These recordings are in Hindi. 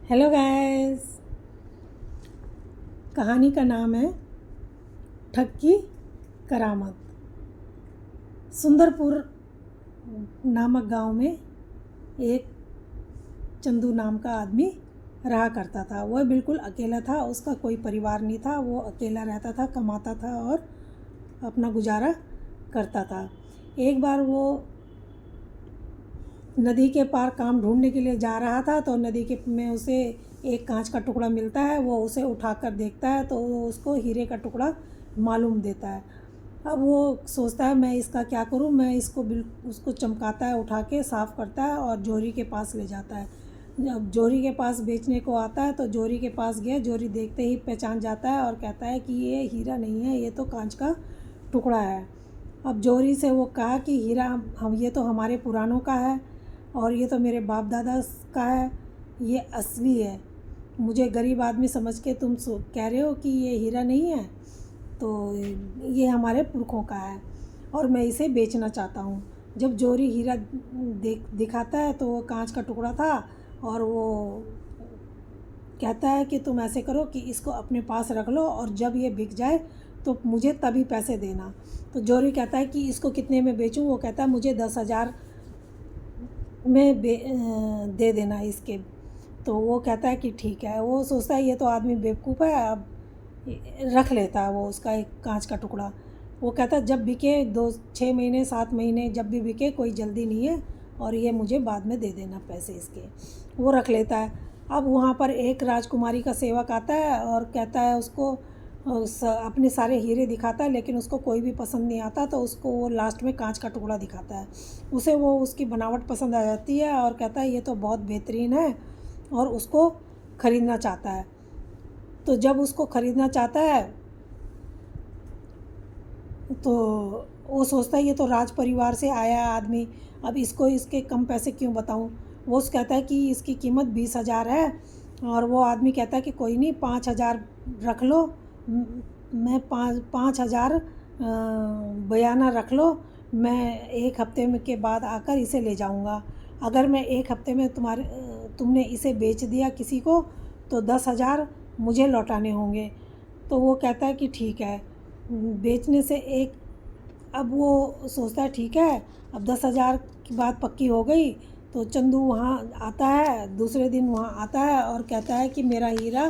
Hello guys. कहानी का नाम है ठग की करामत। सुंदरपुर नामक गांव में एक चंदू नाम का आदमी रहा करता था। वह बिल्कुल अकेला था, उसका कोई परिवार नहीं था। वो अकेला रहता था, कमाता था और अपना गुजारा करता था। एक बार वो नदी के पार काम ढूंढने के लिए जा रहा था तो नदी के में उसे एक कांच का टुकड़ा मिलता है। वो उसे उठाकर देखता है तो वो उसको हीरे का टुकड़ा मालूम देता है। अब वो सोचता है मैं इसका क्या करूं। मैं इसको उसको चमकाता है, उठा के साफ़ करता है और जोरी के पास ले जाता है। जब जोरी के पास बेचने को आता है तो जोरी के पास गया। जोरी देखते ही पहचान जाता है और कहता है कि ये हीरा नहीं है, ये तो कांच का टुकड़ा है। अब जोरी से वो कहा कि हीरा हम ये तो हमारे पुरानों का है और ये तो मेरे बाप दादा का है, ये असली है। मुझे गरीब आदमी समझ के तुम कह रहे हो कि ये हीरा नहीं है, तो ये हमारे पुरखों का है और मैं इसे बेचना चाहता हूँ। जब जोरी हीरा दिखाता है तो वो कांच का टुकड़ा था और वो कहता है कि तुम ऐसे करो कि इसको अपने पास रख लो और जब ये बिक जाए तो मुझे तभी पैसे देना। तो जोरी कहता है कि इसको कितने में बेचूं। वो कहता है मुझे 10,000 में दे देना इसके। तो वो कहता है कि ठीक है। वो सोचता है ये तो आदमी बेवकूफ़ है, अब रख लेता है वो उसका एक कांच का टुकड़ा। वो कहता है जब बिके 6 महीने 7 महीने जब भी बिके, कोई जल्दी नहीं है और ये मुझे बाद में दे देना पैसे इसके। वो रख लेता है। अब वहाँ पर एक राजकुमारी का सेवक आता है और कहता है उसको अपने सारे हीरे दिखाता है, लेकिन उसको कोई भी पसंद नहीं आता। तो उसको वो लास्ट में कांच का टुकड़ा दिखाता है। उसे वो उसकी बनावट पसंद आ जाती है और कहता है ये तो बहुत बेहतरीन है और उसको ख़रीदना चाहता है। तो जब उसको ख़रीदना चाहता है तो वो सोचता है ये तो राज परिवार से आया है आदमी, अब इसको इसके कम पैसे क्यों बताऊं। वो कहता है कि इसकी कीमत 20,000 है और वो आदमी कहता है कि कोई नहीं, 5,000 रख लो। मैं 5,000 बयाना रख लो। मैं एक हफ्ते में के बाद आकर इसे ले जाऊंगा। अगर मैं एक हफ्ते में तुमने इसे बेच दिया किसी को तो 10,000 मुझे लौटाने होंगे। तो वो कहता है कि ठीक है। बेचने से एक अब वो सोचता है ठीक है, अब 10,000 की बात पक्की हो गई। तो चंदू वहाँ आता है, दूसरे दिन वहाँ आता है और कहता है कि मेरा हीरा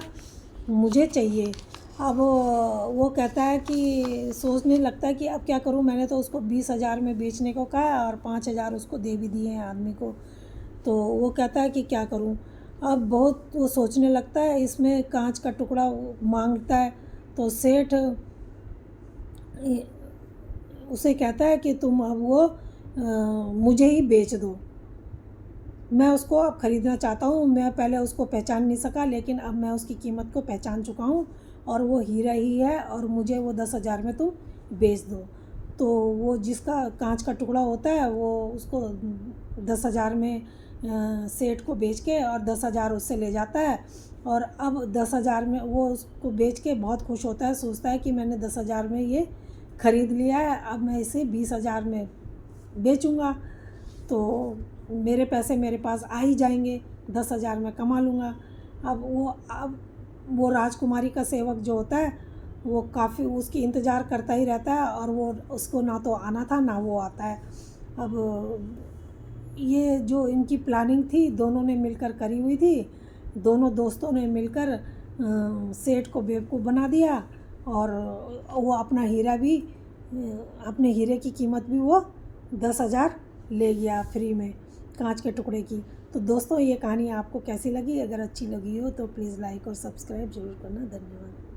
मुझे चाहिए। अब वो कहता है कि सोचने लगता है कि अब क्या करूँ। मैंने तो उसको 20,000 में बेचने को कहा और 5,000 उसको दे भी दिए हैं आदमी को। तो वो कहता है कि क्या करूँ। अब बहुत वो सोचने लगता है, इसमें कांच का टुकड़ा मांगता है। तो सेठ उसे कहता है कि तुम अब वो मुझे ही बेच दो। मैं उसको अब ख़रीदना चाहता हूँ। मैं पहले उसको पहचान नहीं सका, लेकिन अब मैं उसकी कीमत को पहचान चुका हूँ और वो हीरा ही है और मुझे वो 10,000 में तुम बेच दो। तो वो जिसका कांच का टुकड़ा होता है वो उसको 10,000 में सेठ को बेच के और 10,000 उससे ले जाता है। और अब 10,000 में वो उसको बेच के बहुत खुश होता है, सोचता है कि मैंने 10,000 में ये ख़रीद लिया है, अब मैं इसे 20,000 में बेचूँगा तो मेरे पैसे मेरे पास आ ही जाएंगे, 10,000 में कमा लूँगा। अब वो राजकुमारी का सेवक जो होता है वो काफ़ी उसकी इंतज़ार करता ही रहता है और वो उसको ना तो आना था ना वो आता है। अब ये जो इनकी प्लानिंग थी दोनों ने मिलकर करी हुई थी। दोनों दोस्तों ने मिलकर सेठ को बेवकूफ़ बना दिया और वो अपना हीरा भी अपने हीरे की कीमत भी वो 10,000 ले गया फ्री में, कांच के टुकड़े की। तो दोस्तों ये कहानी आपको कैसी लगी? अगर अच्छी लगी हो तो प्लीज़ लाइक और सब्सक्राइब ज़रूर करना। धन्यवाद।